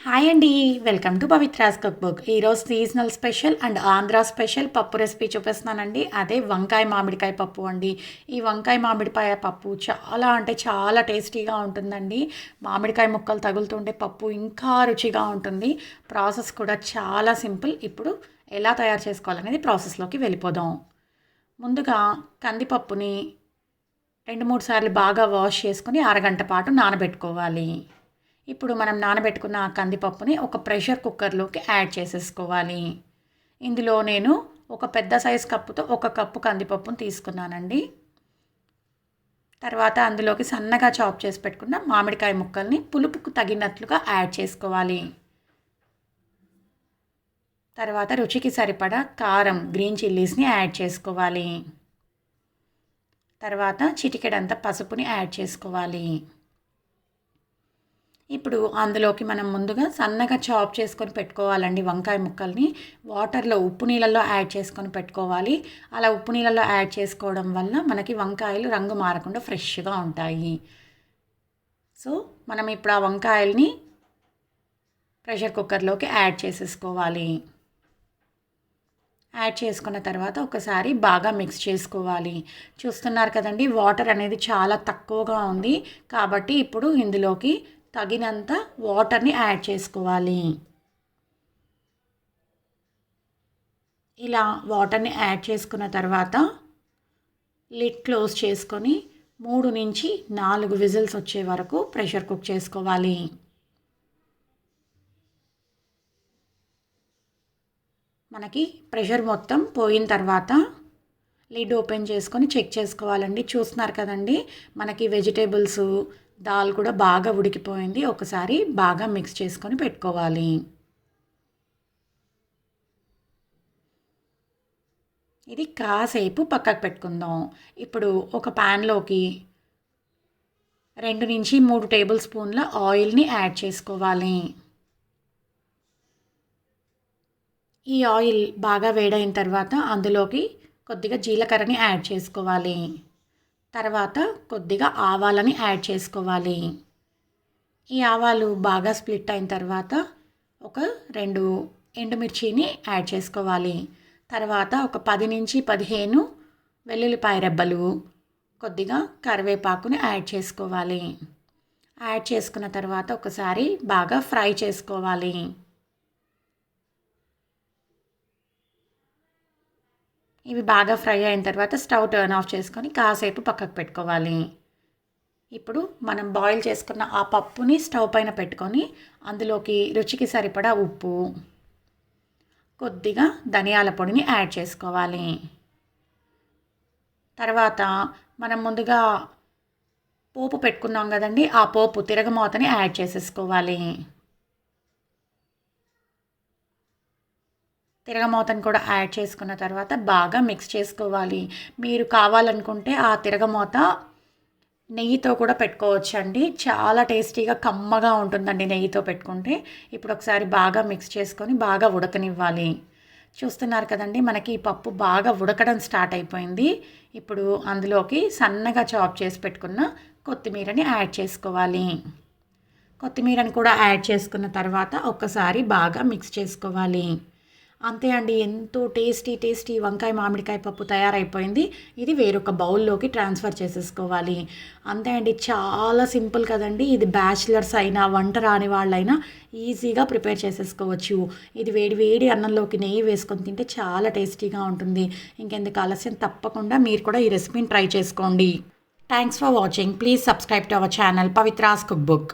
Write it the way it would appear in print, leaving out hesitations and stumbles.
Hi అండి, welcome to Pavithra's cookbook. ఈరోజు seasonal special and Andhra special పప్పు రెసిపీ చూపిస్తున్నానండి. అదే వంకాయ మామిడికాయ పప్పు అండి. ఈ వంకాయ మామిడికాయ పప్పు చాలా అంటే చాలా టేస్టీగా ఉంటుందండి. మామిడికాయ ముక్కలు తగులుతుంటే పప్పు ఇంకా రుచిగా ఉంటుంది. ప్రాసెస్ కూడా చాలా సింపుల్. ఇప్పుడు ఎలా తయారు చేసుకోవాలనేది ప్రాసెస్లోకి వెళ్ళిపోదాం. ముందుగా కందిపప్పుని 2-3 సార్లు బాగా వాష్ చేసుకుని అరగంట పాటు నానబెట్టుకోవాలి. ఇప్పుడు మనం నానబెట్టుకున్న ఆ కందిపప్పుని ఒక ప్రెషర్ కుక్కర్లోకి యాడ్ చేసేసుకోవాలి. ఇందులో నేను ఒక పెద్ద సైజ్ కప్పుతో 1 కప్పు కందిపప్పును తీసుకున్నానండి. తర్వాత అందులోకి సన్నగా చాప్ చేసి పెట్టుకున్న మామిడికాయ ముక్కల్ని పులుపుకు తగినట్లుగా యాడ్ చేసుకోవాలి. తర్వాత రుచికి సరిపడా కారం, గ్రీన్ చిల్లీస్ని యాడ్ చేసుకోవాలి. తర్వాత చిటికెడంత పసుపుని యాడ్ చేసుకోవాలి. ఇప్పుడు అందులోకి మనం ముందుగా సన్నగా చాప్ చేసుకొని పెట్టుకోవాలండి వంకాయ ముక్కల్ని. వాటర్లో ఉప్పు నీళ్ళల్లో యాడ్ చేసుకొని పెట్టుకోవాలి. అలా ఉప్పు నీళ్ళల్లో యాడ్ చేసుకోవడం వల్ల మనకి వంకాయలు రంగు మారకుండా ఫ్రెష్గా ఉంటాయి. సో మనం ఇప్పుడు ఆ వంకాయల్ని ప్రెషర్ కుక్కర్లోకి యాడ్ చేసేసుకోవాలి. యాడ్ చేసుకున్న తర్వాత ఒకసారి బాగా మిక్స్ చేసుకోవాలి. చూస్తున్నారు కదండి, వాటర్ అనేది చాలా తక్కువగా ఉంది. కాబట్టి ఇప్పుడు ఇందులోకి తగినంత వాటర్ని యాడ్ చేసుకోవాలి. ఇలా వాటర్ని యాడ్ చేసుకున్న తర్వాత లిడ్ క్లోజ్ చేసుకొని 3 నుంచి 4 విజిల్స్ వచ్చే వరకు ప్రెషర్ కుక్ చేసుకోవాలి. మనకి ప్రెషర్ మొత్తం పోయిన తర్వాత లిడ్ ఓపెన్ చేసుకొని చెక్ చేసుకోవాలండి. చూస్తున్నారు కదండి, మనకి వెజిటేబుల్స్, దాల్ కూడా బాగా ఉడికిపోయింది. ఒకసారి బాగా మిక్స్ చేసుకొని పెట్టుకోవాలి. ఇది కాసేపు పక్కకు పెట్టుకుందాం. ఇప్పుడు ఒక ప్యాన్లోకి 2 నుంచి 3 టేబుల్ స్పూన్ల ఆయిల్ని యాడ్ చేసుకోవాలి. ఈ ఆయిల్ బాగా వేడైన తర్వాత అందులోకి కొద్దిగా జీలకర్రని యాడ్ చేసుకోవాలి. తర్వాత కొద్దిగా ఆవాలని యాడ్ చేసుకోవాలి. ఈ ఆవాలు బాగా స్ప్లిట్ అయిన తర్వాత ఒక 2 ఎండుమిర్చిని యాడ్ చేసుకోవాలి. తర్వాత ఒక 10 నుంచి 15 వెల్లుల్లిపాయ రెబ్బలు, కొద్దిగా కరివేపాకుని యాడ్ చేసుకోవాలి. యాడ్ చేసుకున్న తర్వాత ఒకసారి బాగా ఫ్రై చేసుకోవాలి. ఇవి బాగా ఫ్రై అయిన తర్వాత స్టవ్ టర్న్ ఆఫ్ చేసుకొని కాసేపు పక్కకు పెట్టుకోవాలి. ఇప్పుడు మనం బాయిల్ చేసుకున్న ఆ పప్పుని స్టవ్ పైన పెట్టుకొని అందులోకి రుచికి సరిపడా ఉప్పు, కొద్దిగా ధనియాల పొడిని యాడ్ చేసుకోవాలి. తర్వాత మనం ముందుగా పోపు పెట్టుకున్నాం కదండి, ఆ పోపు తిరగమోతని యాడ్ చేసేసుకోవాలి. తిరగమోతను కూడా యాడ్ చేసుకున్న తర్వాత బాగా మిక్స్ చేసుకోవాలి. మీరు కావాలనుకుంటే ఆ తిరగమోత నెయ్యితో కూడా పెట్టుకోవచ్చండి. చాలా టేస్టీగా కమ్మగా ఉంటుందండి నెయ్యితో పెట్టుకుంటే. ఇప్పుడు ఒకసారి బాగా మిక్స్ చేసుకొని బాగా ఉడకనివ్వాలి. చూస్తున్నారు కదండి, మనకి ఈ పప్పు బాగా ఉడకడం స్టార్ట్ అయిపోయింది. ఇప్పుడు అందులోకి సన్నగా చాప్ చేసి పెట్టుకున్న కొత్తిమీరని యాడ్ చేసుకోవాలి. కొత్తిమీరని కూడా యాడ్ చేసుకున్న తర్వాత ఒక్కసారి బాగా మిక్స్ చేసుకోవాలి. అంతే అండి, ఎంతో టేస్టీ వంకాయ మామిడికాయ పప్పు తయారైపోయింది. ఇది వేరొక బౌల్లోకి ట్రాన్స్ఫర్ చేసేసుకోవాలి. అంతే అండి, చాలా సింపుల్ కదండి. ఇది బ్యాచిలర్స్ అయినా వంట రాని వాళ్ళైనా ఈజీగా ప్రిపేర్ చేసేసుకోవచ్చు. ఇది వేడి వేడి అన్నంలోకి నెయ్యి వేసుకొని తింటే చాలా టేస్టీగా ఉంటుంది. ఇంకెందుకు ఆలస్యం, తప్పకుండా మీరు కూడా ఈ రెసిపీని ట్రై చేసుకోండి. Thanks for watching. Please subscribe to our channel Pavithra's cookbook.